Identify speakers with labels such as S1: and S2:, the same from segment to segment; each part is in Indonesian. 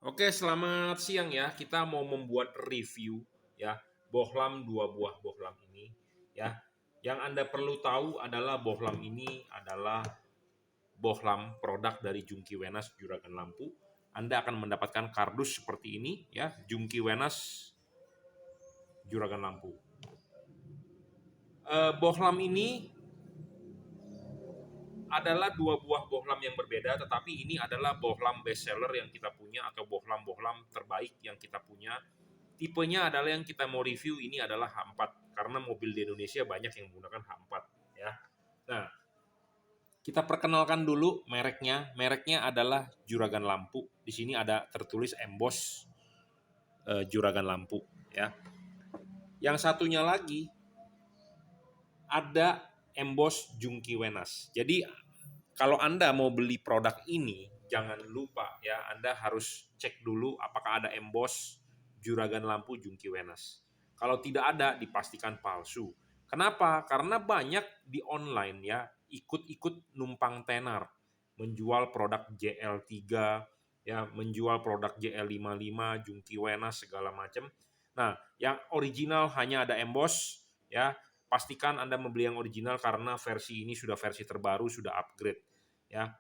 S1: Oke, selamat siang ya. Kita mau membuat review ya, bohlam 2 buah bohlam ini ya. Yang Anda perlu tahu adalah bohlam ini adalah bohlam produk dari Jungki Wenas Juragan Lampu. Anda akan mendapatkan kardus seperti ini ya, Jungki Wenas Juragan Lampu. Bohlam ini adalah 2 buah bohlam yang berbeda, tetapi ini adalah bohlam bestseller yang kita punya atau bohlam-bohlam terbaik yang kita punya. Tipenya adalah yang kita mau review ini adalah H4 karena mobil di Indonesia banyak yang menggunakan H4 ya. Nah, kita perkenalkan dulu mereknya. Mereknya adalah Juragan Lampu. Di sini ada tertulis emboss Juragan Lampu ya. Yang satunya lagi ada emboss Jungki Wenas. Jadi kalau Anda mau beli produk ini, jangan lupa ya, Anda harus cek dulu apakah ada emboss Juragan Lampu Jungki Wenas. Kalau tidak ada, dipastikan palsu. Kenapa? Karena banyak di online ya, ikut-ikut numpang tenar, menjual produk JL3, ya, menjual produk JL55, Jungki Wenas segala macam. Nah, yang original hanya ada emboss ya. Pastikan Anda membeli yang original karena versi ini sudah versi terbaru, sudah upgrade. Ya,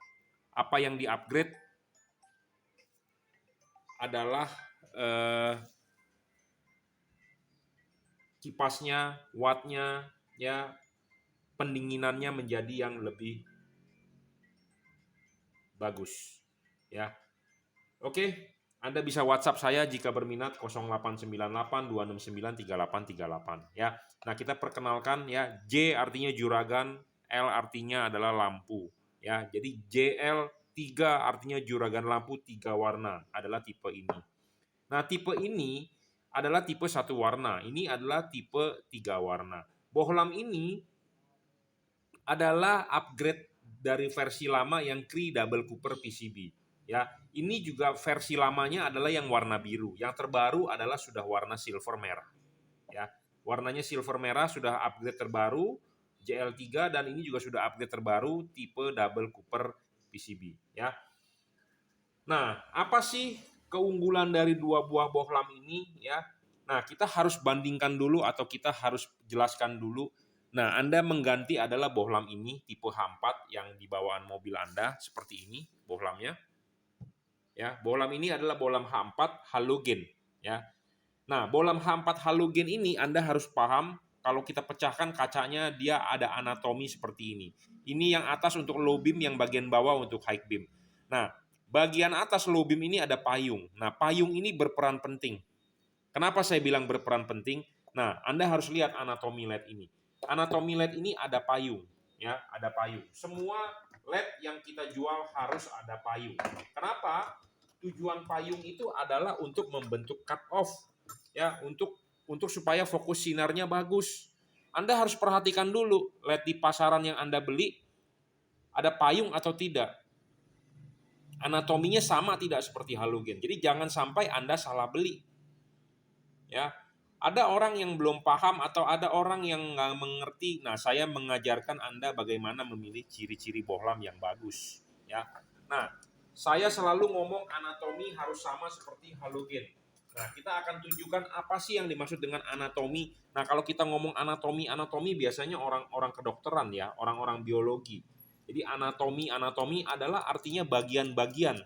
S1: apa yang di-upgrade adalah kipasnya, wattnya, ya, pendinginannya menjadi yang lebih bagus. Ya, oke. Anda bisa WhatsApp saya jika berminat 0898 269 3838 ya. Nah, kita perkenalkan ya, J artinya juragan, L artinya adalah lampu ya. Jadi JL3 artinya juragan lampu 3 warna adalah tipe ini. Nah, tipe ini adalah tipe 1 warna. Ini adalah tipe 3 warna. Bohlam ini adalah upgrade dari versi lama yang Cree Double Cooper PCB. Ya, ini juga versi lamanya adalah yang warna biru. Yang terbaru adalah sudah warna silver merah. Ya, warnanya silver merah sudah upgrade terbaru JL3 dan ini juga sudah upgrade terbaru tipe Double Cooper PCB. Ya. Nah, apa sih keunggulan dari 2 buah bohlam ini ya? Nah, kita harus bandingkan dulu atau kita harus jelaskan dulu. Nah, Anda mengganti adalah bohlam ini tipe H4 yang di bawaan mobil Anda seperti ini bohlamnya. Ya, bohlam ini adalah bohlam H4 halogen ya. Nah, bohlam H4 halogen ini Anda harus paham kalau kita pecahkan kacanya dia ada anatomi seperti ini. Ini yang atas untuk low beam, yang bagian bawah untuk high beam. Nah, bagian atas low beam ini ada payung. Nah, payung ini berperan penting. Kenapa saya bilang berperan penting? Nah, Anda harus lihat anatomi LED ini. Anatomi LED ini ada payung, ya, ada payung. Semua LED yang kita jual harus ada payung. Kenapa? Tujuan payung itu adalah untuk membentuk cut off, ya, untuk supaya fokus sinarnya bagus. Anda harus perhatikan dulu LED di pasaran yang Anda beli ada payung atau tidak. Anatominya sama tidak seperti halogen. Jadi jangan sampai Anda salah beli. Ya, ada orang yang belum paham atau ada orang yang nggak mengerti. Nah, saya mengajarkan Anda bagaimana memilih ciri-ciri bohlam yang bagus. Ya, nah, saya selalu ngomong anatomi harus sama seperti halogen. Nah, kita akan tunjukkan apa sih yang dimaksud dengan anatomi. Nah, kalau kita ngomong anatomi biasanya orang-orang kedokteran ya, orang-orang biologi. Jadi anatomi adalah artinya bagian-bagian.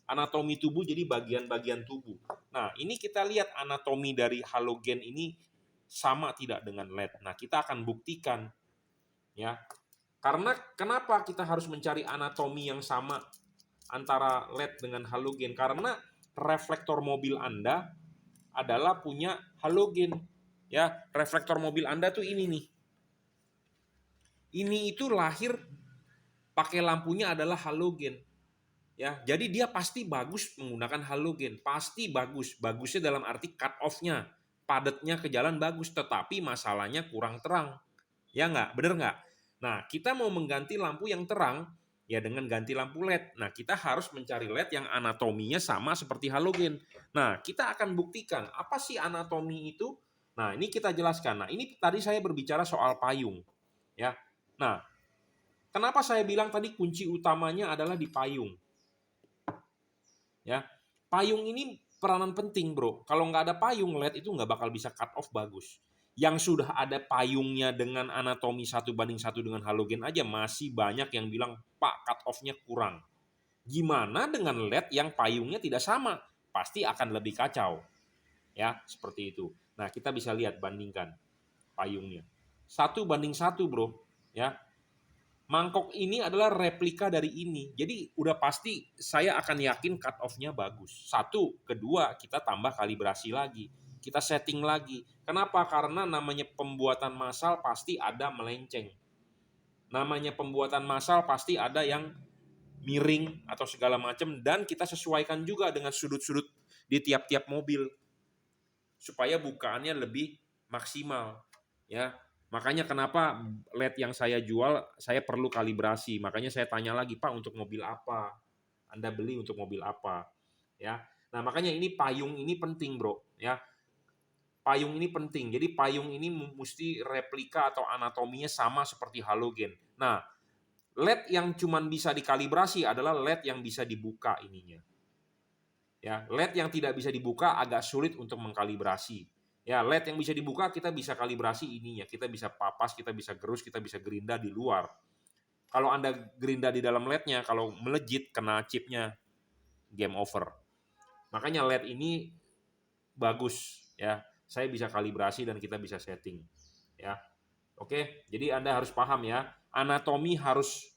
S1: Anatomi tubuh jadi bagian-bagian tubuh. Nah, ini kita lihat anatomi dari halogen ini sama tidak dengan LED. Nah, kita akan buktikan ya. Karena kenapa kita harus mencari anatomi yang sama antara LED dengan halogen? Karena reflektor mobil Anda adalah punya halogen. Ya, reflektor mobil Anda tuh ini nih. Ini itu lahir pakai lampunya adalah halogen. Ya, jadi dia pasti bagus menggunakan halogen, pasti bagus. Bagusnya dalam arti cut off-nya, padatnya ke jalan bagus, tetapi masalahnya kurang terang. Ya nggak? Bener nggak? Nah, kita mau mengganti lampu yang terang, ya dengan ganti lampu LED. Nah, kita harus mencari LED yang anatominya sama seperti halogen. Nah, kita akan buktikan apa sih anatomi itu. Nah, ini kita jelaskan. Nah, ini tadi saya berbicara soal payung. Ya, nah, kenapa saya bilang tadi kunci utamanya adalah di payung? Ya, payung ini peranan penting bro. Kalau nggak ada payung, LED itu nggak bakal bisa cut off bagus. Yang sudah ada payungnya dengan anatomi 1:1 dengan halogen aja masih banyak yang bilang, Pak, cut off-nya kurang. Gimana dengan LED yang payungnya tidak sama? Pasti akan lebih kacau. Ya, seperti itu. Nah, kita bisa lihat, bandingkan payungnya. 1:1 bro. Ya, mangkok ini adalah replika dari ini. Jadi udah pasti saya akan yakin cut off-nya bagus. Satu, kedua kita tambah kalibrasi lagi. Kita setting lagi. Kenapa? Karena namanya pembuatan massal pasti ada melenceng. Namanya pembuatan massal pasti ada yang miring atau segala macam, dan kita sesuaikan juga dengan sudut-sudut di tiap-tiap mobil supaya bukaannya lebih maksimal. Ya, makanya kenapa LED yang saya jual, saya perlu kalibrasi. Makanya saya tanya lagi, Pak, untuk mobil apa? Anda beli untuk mobil apa? Ya. Nah, makanya ini payung ini penting, Bro, ya. Payung ini penting. Jadi payung ini mesti replika atau anatominya sama seperti halogen. Nah, LED yang cuman bisa dikalibrasi adalah LED yang bisa dibuka ininya. Ya, LED yang tidak bisa dibuka agak sulit untuk mengkalibrasi. Ya, LED yang bisa dibuka kita bisa kalibrasi ininya, kita bisa papas, kita bisa gerus, kita bisa gerinda di luar. Kalau Anda gerinda di dalam LED-nya, kalau melejit kena chipnya, game over. Makanya LED ini bagus ya. Saya bisa kalibrasi dan kita bisa setting. Ya. Oke, jadi Anda harus paham ya, anatomi harus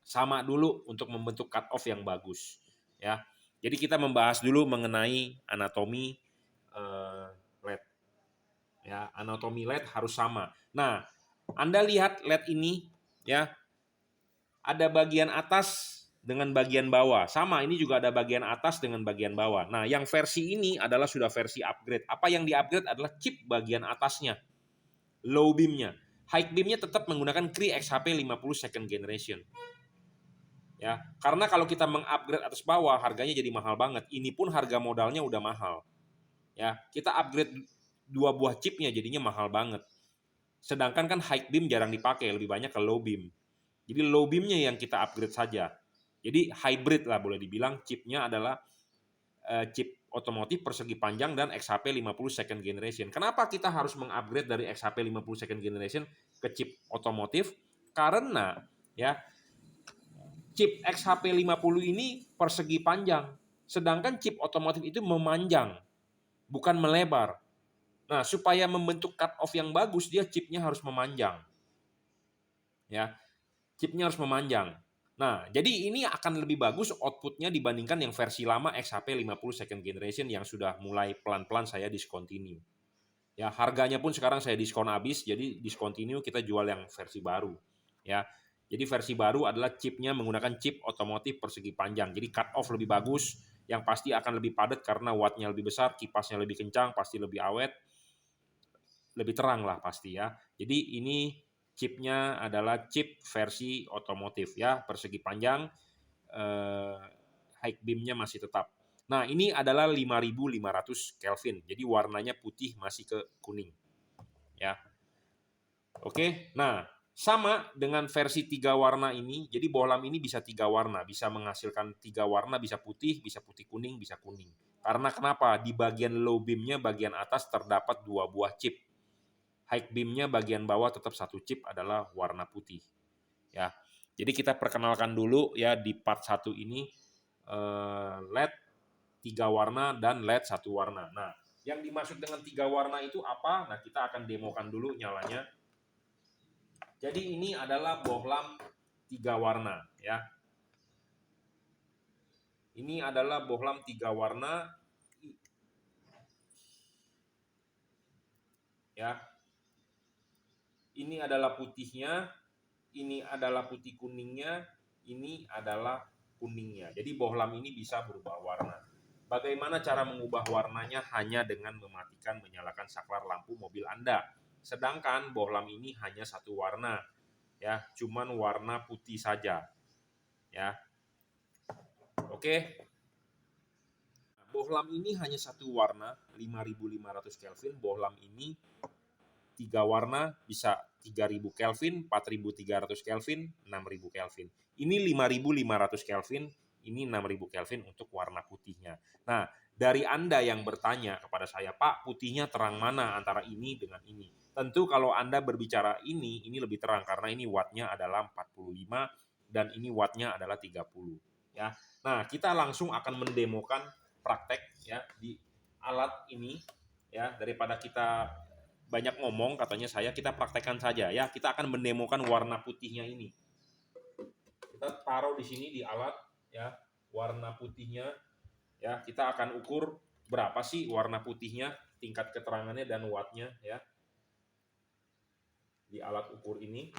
S1: sama dulu untuk membentuk cut off yang bagus. Ya. Jadi kita membahas dulu mengenai anatomi LED. Ya, anatomi LED harus sama. Nah, Anda lihat LED ini ya, ada bagian atas dengan bagian bawah. Sama, ini juga ada bagian atas dengan bagian bawah. Nah, yang versi ini adalah sudah versi upgrade. Apa yang di-upgrade adalah chip bagian atasnya, low beam-nya. High beam-nya tetap menggunakan Cree XHP 50 second generation. Ya, karena kalau kita mengupgrade atas bawah harganya jadi mahal banget. Ini pun harga modalnya udah mahal. Ya, kita upgrade 2 buah chipnya jadinya mahal banget. Sedangkan kan high beam jarang dipakai, lebih banyak ke low beam. Jadi low beam-nya yang kita upgrade saja. Jadi hybrid lah boleh dibilang, chipnya adalah chip otomotif persegi panjang dan XHP 50 second generation. Kenapa kita harus mengupgrade dari XHP 50 second generation ke chip otomotif? Karena ya chip XHP 50 ini persegi panjang, sedangkan chip otomotif itu memanjang, bukan melebar. Nah, supaya membentuk cut off yang bagus, dia chipnya harus memanjang. Ya, chipnya harus memanjang. Nah, jadi ini akan lebih bagus outputnya dibandingkan yang versi lama XHP 50 second generation yang sudah mulai pelan-pelan saya discontinue. Ya, harganya pun sekarang saya diskon habis, jadi discontinue kita jual yang versi baru. Ya, jadi versi baru adalah chipnya menggunakan chip otomotif persegi panjang. Jadi cut off lebih bagus, yang pasti akan lebih padat karena wattnya lebih besar, kipasnya lebih kencang, pasti lebih awet, lebih terang lah pasti ya. Jadi ini chipnya adalah chip versi otomotif ya, persegi panjang, high beam-nya masih tetap. Nah, ini adalah 5500 Kelvin. Jadi warnanya putih masih ke kuning. Ya. Oke. Nah, sama dengan versi 3 warna ini. Jadi bohlam ini bisa 3 warna, bisa menghasilkan 3 warna, bisa putih kuning, bisa kuning. Karena kenapa? Di bagian low beam-nya bagian atas terdapat 2 buah chip. High beam-nya bagian bawah tetap 1 chip adalah warna putih. Ya. Jadi kita perkenalkan dulu ya di part 1 ini LED 3 warna dan LED 1 warna. Nah, yang dimaksud dengan 3 warna itu apa? Nah, kita akan demokan dulu nyalanya. Jadi ini adalah bohlam 3 warna ya. Ini adalah bohlam 3 warna ya. Ini adalah putihnya, ini adalah putih kuningnya, ini adalah kuningnya. Jadi bohlam ini bisa berubah warna. Bagaimana cara mengubah warnanya? Hanya dengan mematikan menyalakan saklar lampu mobil Anda. Sedangkan bohlam ini hanya 1 warna. Ya, cuman warna putih saja. Ya. Oke. Bohlam ini hanya 1 warna, 5500 Kelvin. Bohlam ini 3 warna bisa 3000 Kelvin, 4300 Kelvin, 6000 Kelvin. Ini 5500 Kelvin, ini 6000 Kelvin untuk warna putihnya. Nah, dari Anda yang bertanya kepada saya, Pak, putihnya terang mana antara ini dengan ini? Tentu kalau Anda berbicara ini lebih terang karena ini wattnya adalah 45 dan ini wattnya adalah 30. Ya. Nah, kita langsung akan mendemokan praktek ya di alat ini ya, daripada kita banyak ngomong katanya saya, kita praktekkan saja ya. Kita akan mendemokan warna putihnya ini. Kita taruh di sini di alat ya, warna putihnya ya. Kita akan ukur berapa sih warna putihnya, tingkat keterangannya dan wattnya ya. Di alat ukur ini.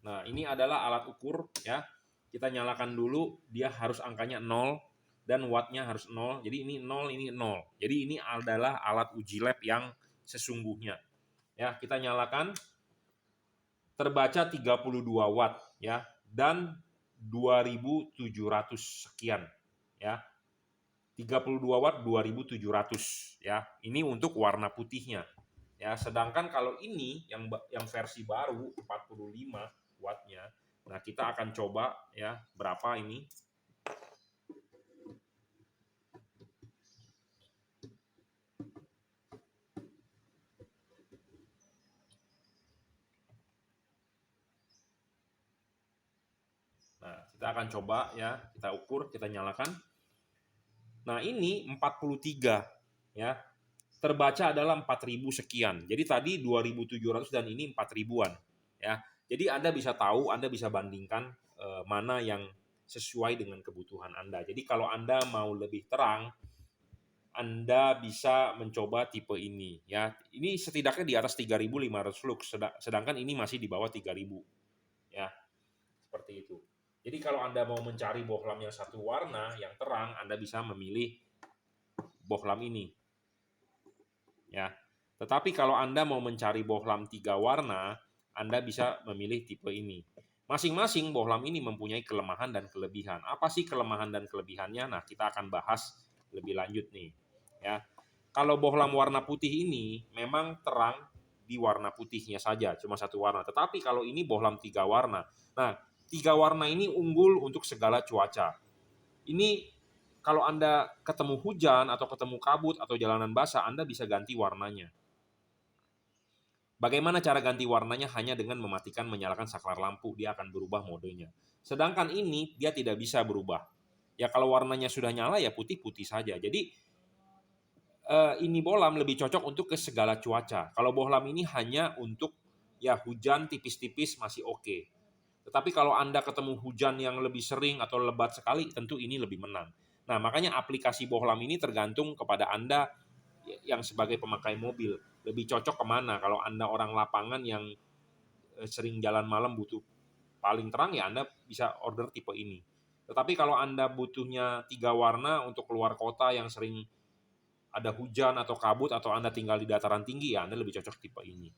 S1: Nah, ini adalah alat ukur ya. Kita nyalakan dulu, dia harus angkanya 0 dan wattnya harus 0. Jadi ini 0, ini 0. Jadi ini adalah alat uji lab yang sesungguhnya. Ya, kita nyalakan, terbaca 32 watt ya dan 2700 sekian ya. 32 watt 2700 ya. Ini untuk warna putihnya. Ya, sedangkan kalau ini yang versi baru 45 wattnya. Nah, kita akan coba ya berapa ini. Nah, kita akan coba ya, kita ukur, kita nyalakan. Nah, ini 43 ya. Terbaca adalah 4000 sekian. Jadi tadi 2700 dan ini 4000-an ya. Jadi Anda bisa tahu, Anda bisa bandingkan mana yang sesuai dengan kebutuhan Anda. Jadi kalau Anda mau lebih terang, Anda bisa mencoba tipe ini ya. Ini setidaknya di atas 3500 lux, sedangkan ini masih di bawah 3000 ya. Seperti itu. Jadi kalau Anda mau mencari bohlam yang satu warna yang terang, Anda bisa memilih bohlam ini. Ya. Tetapi kalau Anda mau mencari bohlam 3 warna, Anda bisa memilih tipe ini. Masing-masing bohlam ini mempunyai kelemahan dan kelebihan. Apa sih kelemahan dan kelebihannya? Nah, kita akan bahas lebih lanjut nih. Ya. Kalau bohlam warna putih ini memang terang di warna putihnya saja, cuma satu warna. Tetapi kalau ini bohlam 3 warna. Nah, 3 warna ini unggul untuk segala cuaca. Ini kalau Anda ketemu hujan atau ketemu kabut atau jalanan basah, Anda bisa ganti warnanya. Bagaimana cara ganti warnanya? Hanya dengan mematikan, menyalakan saklar lampu, dia akan berubah modenya. Sedangkan ini dia tidak bisa berubah. Ya kalau warnanya sudah nyala ya putih-putih saja. Jadi ini bohlam lebih cocok untuk ke segala cuaca. Kalau bohlam ini hanya untuk ya hujan tipis-tipis masih oke. Tetapi kalau Anda ketemu hujan yang lebih sering atau lebat sekali, tentu ini lebih menang. Nah, makanya aplikasi bohlam ini tergantung kepada Anda yang sebagai pemakai mobil. Lebih cocok kemana? Kalau Anda orang lapangan yang sering jalan malam butuh paling terang, ya Anda bisa order tipe ini. Tetapi kalau Anda butuhnya 3 warna untuk keluar kota yang sering ada hujan atau kabut atau Anda tinggal di dataran tinggi, ya Anda lebih cocok tipe ini.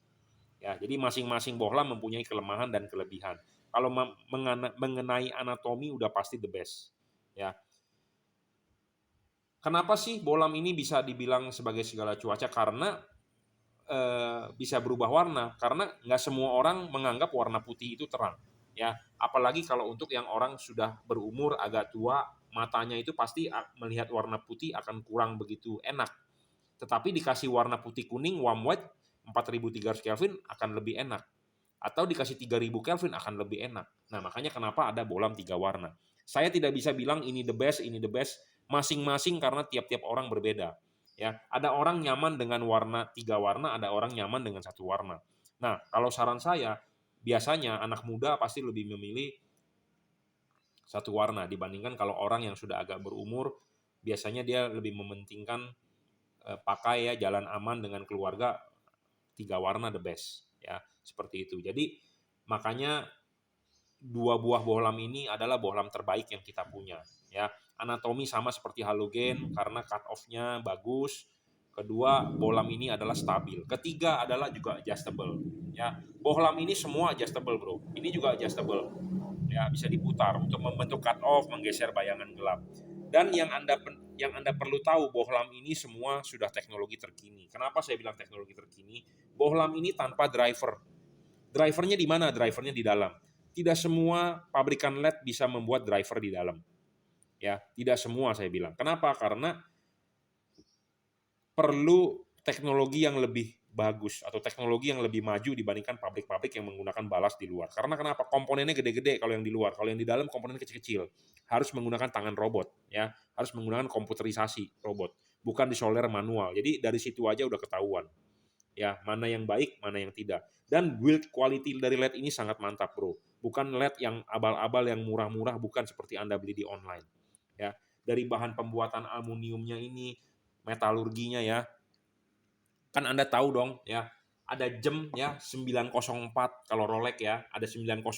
S1: Ya, jadi masing-masing bohlam mempunyai kelemahan dan kelebihan. Kalau mengenai anatomi udah pasti the best. Ya. Kenapa sih bohlam ini bisa dibilang sebagai segala cuaca? Karena bisa berubah warna. Karena nggak semua orang menganggap warna putih itu terang. Ya, apalagi kalau untuk yang orang sudah berumur agak tua, matanya itu pasti melihat warna putih akan kurang begitu enak. Tetapi dikasih warna putih kuning, warm white, 4300 Kelvin akan lebih enak. Atau dikasih 3000 Kelvin akan lebih enak. Nah, makanya kenapa ada bohlam 3 warna. Saya tidak bisa bilang ini the best, ini the best. Masing-masing karena tiap-tiap orang berbeda. Ya, ada orang nyaman dengan warna 3 warna, ada orang nyaman dengan satu warna. Nah, kalau saran saya, biasanya anak muda pasti lebih memilih satu warna dibandingkan kalau orang yang sudah agak berumur, biasanya dia lebih mementingkan pakai ya jalan aman dengan keluarga, 3 warna the best ya, seperti itu. Jadi makanya 2 buah bohlam ini adalah bohlam terbaik yang kita punya ya. Anatomi sama seperti halogen karena cut off-nya bagus. Kedua, bohlam ini adalah stabil. Ketiga adalah juga adjustable ya. Bohlam ini semua adjustable, Bro. Ini juga adjustable. Ya, bisa diputar untuk membentuk cut off, menggeser bayangan gelap. Dan yang Anda perlu tahu, bohlam ini semua sudah teknologi terkini. Kenapa saya bilang teknologi terkini? Bohlam ini tanpa driver. Drivernya di mana? Drivernya di dalam. Tidak semua pabrikan LED bisa membuat driver di dalam. Ya, tidak semua saya bilang. Kenapa? Karena perlu teknologi yang lebih bagus atau teknologi yang lebih maju dibandingkan pabrik-pabrik yang menggunakan balas di luar. Karena kenapa? Komponennya gede-gede kalau yang di luar, kalau yang di dalam komponen kecil-kecil. Harus menggunakan tangan robot, ya, harus menggunakan komputerisasi robot, bukan disolder manual. Jadi dari situ aja udah ketahuan, ya, mana yang baik, mana yang tidak. Dan build quality dari LED ini sangat mantap, bro. Bukan LED yang abal-abal, yang murah-murah, bukan seperti Anda beli di online. Ya, dari bahan pembuatan aluminiumnya ini, metalurginya ya, kan Anda tahu dong ya, ada jam ya 904 kalau Rolex ya, ada 904,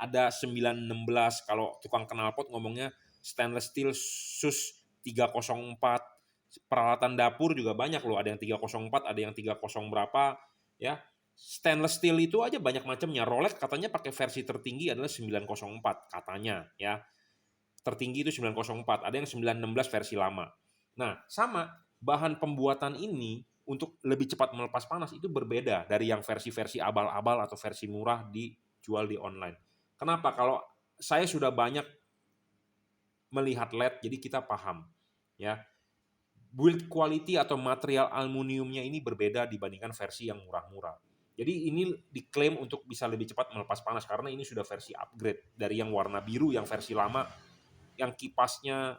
S1: ada 916 kalau tukang knalpot ngomongnya stainless steel SUS 304. Peralatan dapur juga banyak loh, ada yang 304, ada yang 30 berapa ya. Stainless steel itu aja banyak macamnya. Rolex katanya pakai versi tertinggi adalah 904 katanya ya. Tertinggi itu 904, ada yang 916 versi lama. Nah, sama bahan pembuatan ini untuk lebih cepat melepas panas itu berbeda dari yang versi-versi abal-abal atau versi murah dijual di online. Kenapa? Kalau saya sudah banyak melihat LED, jadi kita paham ya. Build quality atau material aluminiumnya ini berbeda dibandingkan versi yang murah-murah. Jadi ini diklaim untuk bisa lebih cepat melepas panas karena ini sudah versi upgrade dari yang warna biru yang versi lama yang kipasnya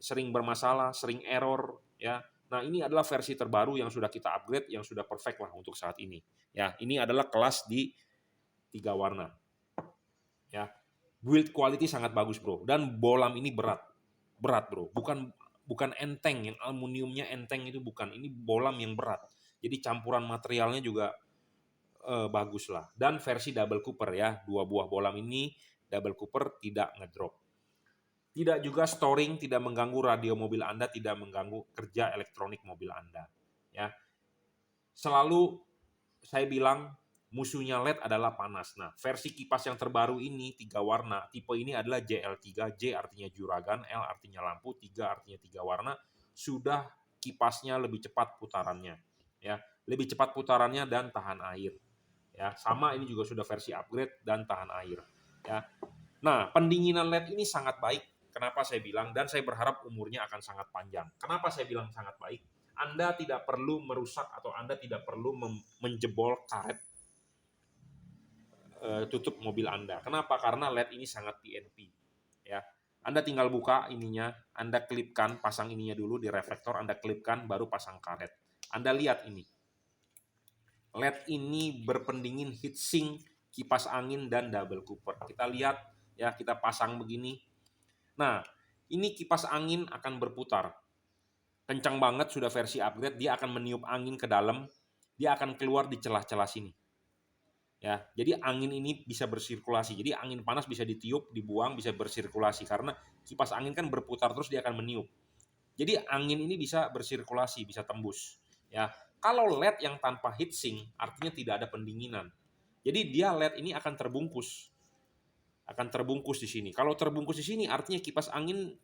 S1: sering bermasalah, sering error ya. Nah, ini adalah versi terbaru yang sudah kita upgrade, yang sudah perfect lah untuk saat ini. Ya, ini adalah kelas di 3 warna. Ya. Build quality sangat bagus, Bro. Dan bolam ini berat. Berat, Bro. Bukan enteng, yang aluminiumnya enteng itu bukan. Ini bolam yang berat. Jadi campuran materialnya juga bagus lah. Dan versi double cooper ya. 2 buah bolam ini double cooper, tidak ngedrop. Tidak juga storing, tidak mengganggu radio mobil Anda, tidak mengganggu kerja elektronik mobil Anda. Ya. Selalu saya bilang musuhnya LED adalah panas. Nah, versi kipas yang terbaru ini 3 warna. Tipe ini adalah JL3, J artinya juragan, L artinya lampu, 3 artinya 3 warna. Sudah kipasnya lebih cepat putarannya. Ya, lebih cepat putarannya dan tahan air. Ya, sama ini juga sudah versi upgrade dan tahan air. Ya. Nah, pendinginan LED ini sangat baik. Kenapa saya bilang? Dan saya berharap umurnya akan sangat panjang. Kenapa saya bilang sangat baik? Anda tidak perlu merusak atau Anda tidak perlu menjebol karet tutup mobil Anda. Kenapa? Karena LED ini sangat PNP. Ya, Anda tinggal buka ininya, Anda klipkan, pasang ininya dulu di reflektor, Anda klipkan, baru pasang karet. Anda lihat ini. LED ini berpendingin heatsink, kipas angin, dan double cooper. Kita lihat, ya, kita pasang begini. Nah, ini kipas angin akan berputar. Kencang banget, sudah versi upgrade, dia akan meniup angin ke dalam, dia akan keluar di celah-celah sini. Ya, jadi angin ini bisa bersirkulasi. Jadi angin panas bisa ditiup, dibuang, bisa bersirkulasi karena kipas angin kan berputar terus dia akan meniup. Jadi angin ini bisa bersirkulasi, bisa tembus. Ya, kalau LED yang tanpa heatsink artinya tidak ada pendinginan. Jadi dia LED ini akan terbungkus. Akan terbungkus di sini. Kalau terbungkus di sini artinya kipas angin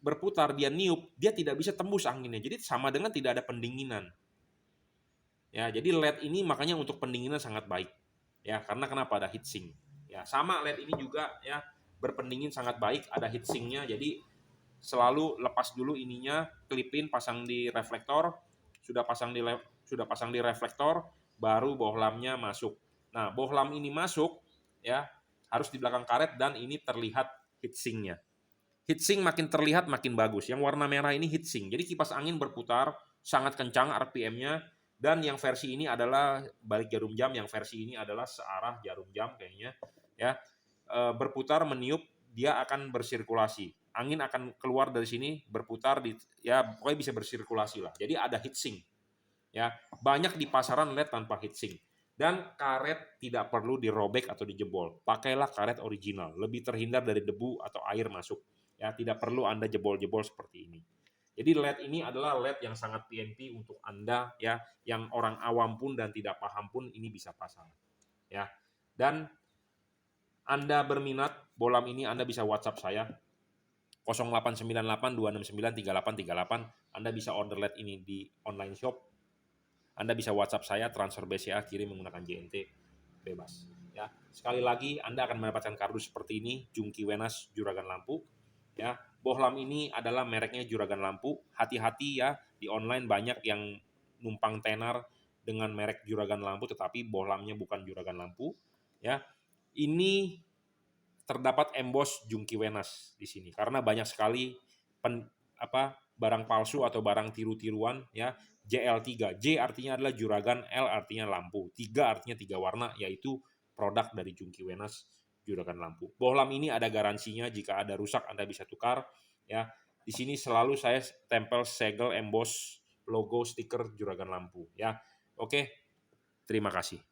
S1: berputar, dia niup, dia tidak bisa tembus anginnya. Jadi sama dengan tidak ada pendinginan. Ya, jadi LED ini makanya untuk pendinginan sangat baik. Ya, karena kenapa ada heatsink. Ya, sama LED ini juga ya berpendingin sangat baik, ada heatsinknya. Jadi selalu lepas dulu ininya, klipin, pasang di reflektor, sudah pasang di reflektor, baru bohlamnya masuk. Nah, bohlam ini masuk ya harus di belakang karet dan ini terlihat heatsinknya. Heatsink makin terlihat makin bagus. Yang warna merah ini heatsink. Jadi kipas angin berputar sangat kencang RPM-nya. Dan yang versi ini adalah balik jarum jam, yang versi ini adalah searah jarum jam kayaknya. Ya, berputar meniup, dia akan bersirkulasi. Angin akan keluar dari sini, berputar ya pokoknya bisa bersirkulasi lah. Jadi ada heatsink. Ya, banyak di pasaran LED tanpa heatsink. Dan karet tidak perlu dirobek atau dijebol. Pakailah karet original, lebih terhindar dari debu atau air masuk. Ya, tidak perlu Anda jebol-jebol seperti ini. Jadi LED ini adalah LED yang sangat PNP untuk Anda ya, yang orang awam pun dan tidak paham pun ini bisa pasang. Ya. Dan Anda berminat bolam ini, Anda bisa WhatsApp saya 0898 269 3838. Anda bisa order LED ini di online shop. Anda bisa WhatsApp saya, transfer BCA, kirim menggunakan JNT, bebas. Ya, sekali lagi Anda akan mendapatkan kardus seperti ini, Jungki Wenas Juragan Lampu. Ya, bohlam ini adalah mereknya Juragan Lampu. Hati-hati ya, di online banyak yang numpang tenar dengan merek Juragan Lampu, tetapi bohlamnya bukan Juragan Lampu. Ya, ini terdapat emboss Jungki Wenas di sini karena banyak sekali barang palsu atau barang tiru-tiruan ya. JL3, J artinya adalah juragan, L artinya lampu, 3 artinya 3 warna, yaitu produk dari Jungki Wenas Juragan Lampu. Bohlam ini ada garansinya, jika ada rusak Anda bisa tukar ya. Di sini selalu saya tempel segel emboss logo stiker Juragan Lampu ya. Oke, terima kasih.